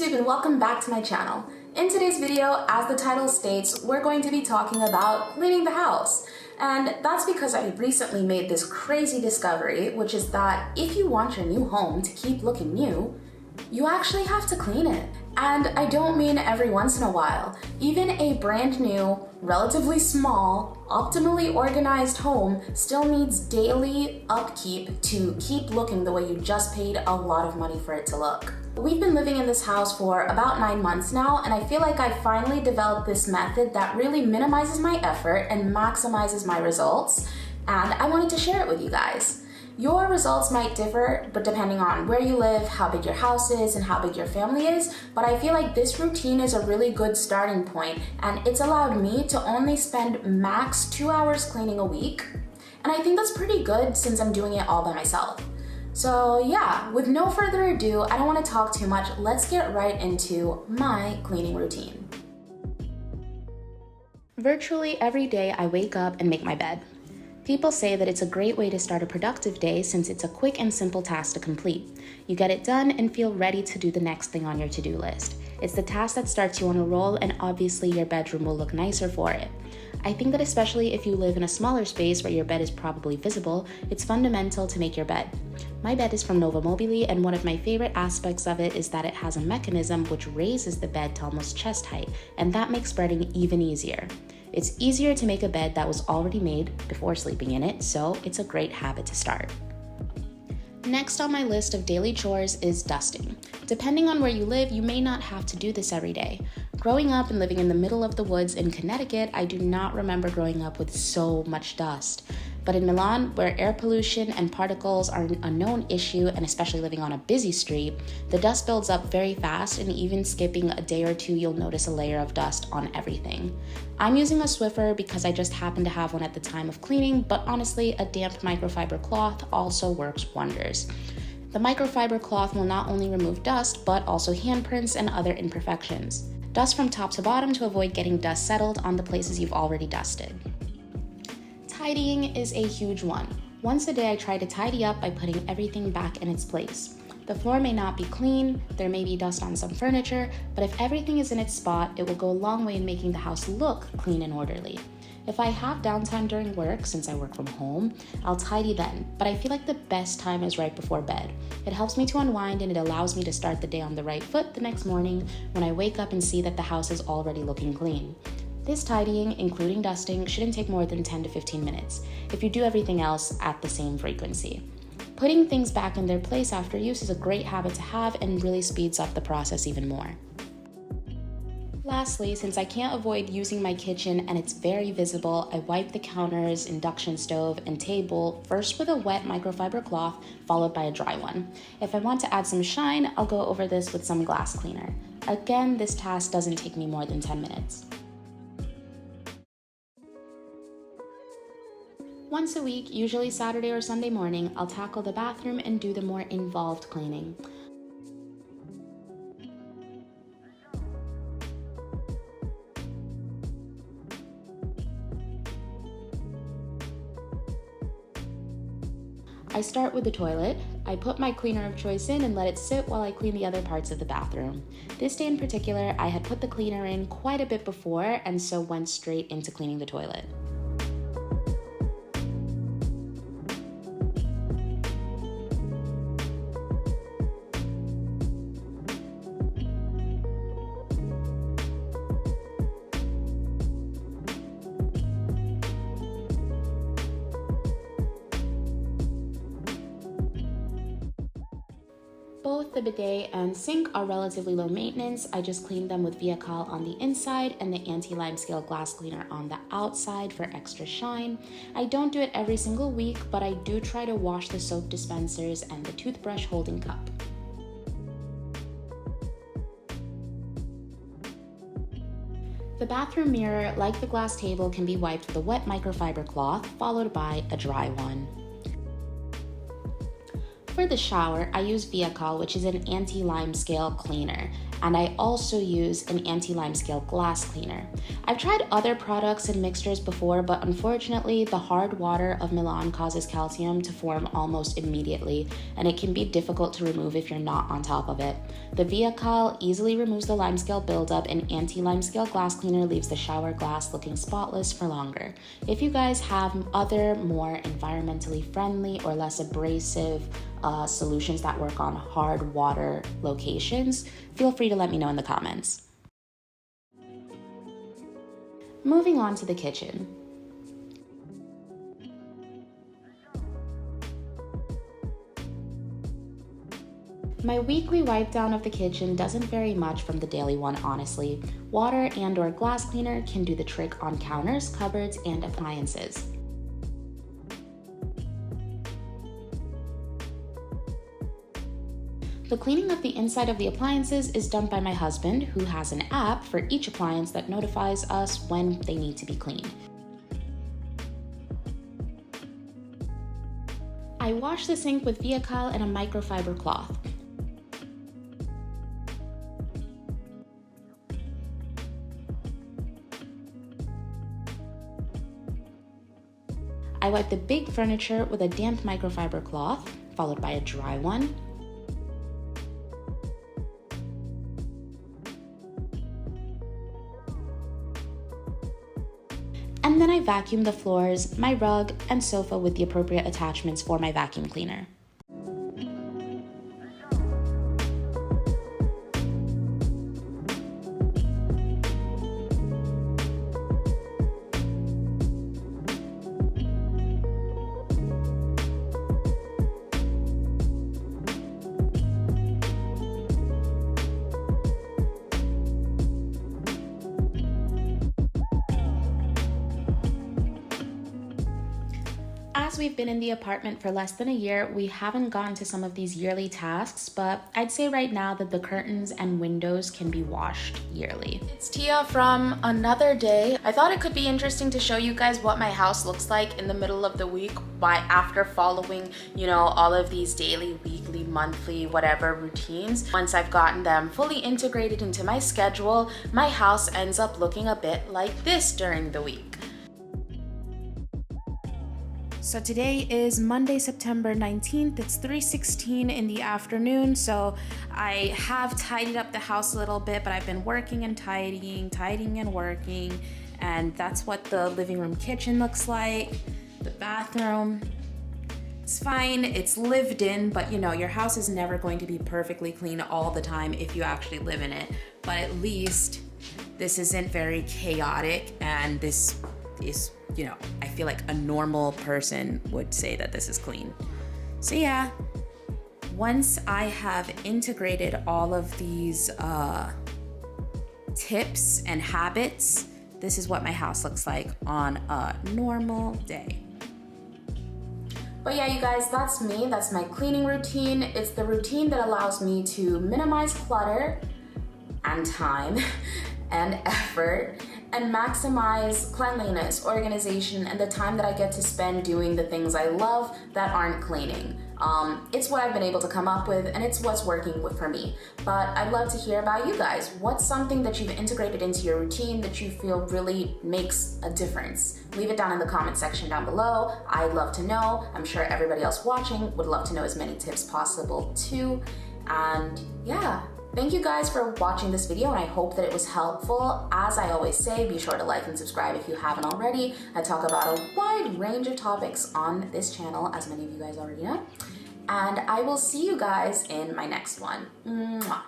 YouTube and welcome back to my channel. In today's video, as the title states, we're going to be talking about cleaning the house. And that's because I recently made this crazy discovery, which is that if you want your new home to keep looking new, you actually have to clean it. And I don't mean every once in a while. Even a brand new, relatively small, optimally organized home still needs daily upkeep to keep looking the way you just paid a lot of money for it to look. We've been living in this house for about 9 months now, and I feel like I finally developed this method that really minimizes my effort and maximizes my results, and I wanted to share it with you guys. Your results might differ, but depending on where you live, how big your house is, and how big your family is, but I feel like this routine is a really good starting point, and it's allowed me to only spend max 2 hours cleaning a week, and I think that's pretty good since I'm doing it all by myself. So yeah, with no further ado, I don't want to talk too much, let's get right into my cleaning routine. Virtually every day I wake up and make my bed. People say that it's a great way to start a productive day since it's a quick and simple task to complete. You get it done and feel ready to do the next thing on your to-do list. It's the task that starts you on a roll, and obviously your bedroom will look nicer for it. I think that especially if you live in a smaller space where your bed is probably visible, it's fundamental to make your bed. My bed is from Nova Mobili, and one of my favorite aspects of it is that it has a mechanism which raises the bed to almost chest height, and that makes spreading even easier. It's easier to make a bed that was already made before sleeping in it, so it's a great habit to start. Next on my list of daily chores is dusting. Depending on where you live, you may not have to do this every day. Growing up and living in the middle of the woods in Connecticut, I do not remember growing up with so much dust. But in Milan, where air pollution and particles are a known issue, and especially living on a busy street, the dust builds up very fast, and even skipping a day or two, you'll notice a layer of dust on everything. I'm using a Swiffer because I just happen to have one at the time of cleaning, but honestly, a damp microfiber cloth also works wonders. The microfiber cloth will not only remove dust, but also handprints and other imperfections. Dust from top to bottom to avoid getting dust settled on the places you've already dusted. Tidying is a huge one. Once a day I try to tidy up by putting everything back in its place. The floor may not be clean, there may be dust on some furniture, but if everything is in its spot, it will go a long way in making the house look clean and orderly. If I have downtime during work, since I work from home, I'll tidy then, but I feel like the best time is right before bed. It helps me to unwind, and it allows me to start the day on the right foot the next morning when I wake up and see that the house is already looking clean. This tidying, including dusting, shouldn't take more than 10 to 15 minutes if you do everything else at the same frequency. Putting things back in their place after use is a great habit to have and really speeds up the process even more. Lastly, since I can't avoid using my kitchen and it's very visible, I wipe the counters, induction stove, and table first with a wet microfiber cloth, followed by a dry one. If I want to add some shine, I'll go over this with some glass cleaner. Again, this task doesn't take me more than 10 minutes. Once a week, usually Saturday or Sunday morning, I'll tackle the bathroom and do the more involved cleaning. I start with the toilet. I put my cleaner of choice in and let it sit while I clean the other parts of the bathroom. This day in particular, I had put the cleaner in quite a bit before, and so went straight into cleaning the toilet. Both the bidet and sink are relatively low maintenance. I just clean them with Viacal on the inside and the anti-limescale glass cleaner on the outside for extra shine. I don't do it every single week, but I do try to wash the soap dispensers and the toothbrush holding cup. The bathroom mirror, like the glass table, can be wiped with a wet microfiber cloth, followed by a dry one. For the shower, I use FinalCut, which is an anti-limescale cleaner, and I also use an anti-limescale glass cleaner. I've tried other products and mixtures before, but unfortunately, the hard water of Milan causes calcium to form almost immediately, and it can be difficult to remove if you're not on top of it. The FinalCut easily removes the limescale buildup, and anti-limescale glass cleaner leaves the shower glass looking spotless for longer. If you guys have other more environmentally friendly or less abrasive solutions that work on hard water locations, feel free to let me know in the comments. Moving on to the kitchen. My weekly wipe down of the kitchen doesn't vary much from the daily one, honestly. Water and/or glass cleaner can do the trick on counters, cupboards, and appliances. The cleaning of the inside of the appliances is done by my husband, who has an app for each appliance that notifies us when they need to be cleaned. I wash the sink with FinalCut and a microfiber cloth. I wipe the big furniture with a damp microfiber cloth, followed by a dry one. And then I vacuum the floors, my rug, and sofa with the appropriate attachments for my vacuum cleaner. As we've been in the apartment for less than a year, we haven't gotten to some of these yearly tasks, but I'd say right now that the curtains and windows can be washed yearly. It's Tia from another day. I thought it could be interesting to show you guys what my house looks like in the middle of the week after following, all of these daily, weekly, monthly, whatever routines. Once I've gotten them fully integrated into my schedule, my house ends up looking a bit like this during the week. So today is Monday, September 19th. It's 3:16 in the afternoon. So I have tidied up the house a little bit, but I've been working and tidying and working. And that's what the living room kitchen looks like. The bathroom. It's fine, it's lived in, but your house is never going to be perfectly clean all the time if you actually live in it. But at least this isn't very chaotic, and this is, I feel like a normal person would say that this is clean. So yeah, once I have integrated all of these tips and habits, this is what my house looks like on a normal day. But yeah, you guys, that's me. That's my cleaning routine. It's the routine that allows me to minimize clutter and time and effort, and maximize cleanliness, organization, and the time that I get to spend doing the things I love that aren't cleaning. It's what I've been able to come up with, and it's what's working for me. But I'd love to hear about you guys. What's something that you've integrated into your routine that you feel really makes a difference? Leave it down in the comment section down below. I'd love to know. I'm sure everybody else watching would love to know as many tips possible too. And yeah. Thank you guys for watching this video, and I hope that it was helpful. As I always say, be sure to like and subscribe if you haven't already. I talk about a wide range of topics on this channel, as many of you guys already know. And I will see you guys in my next one. Mwah.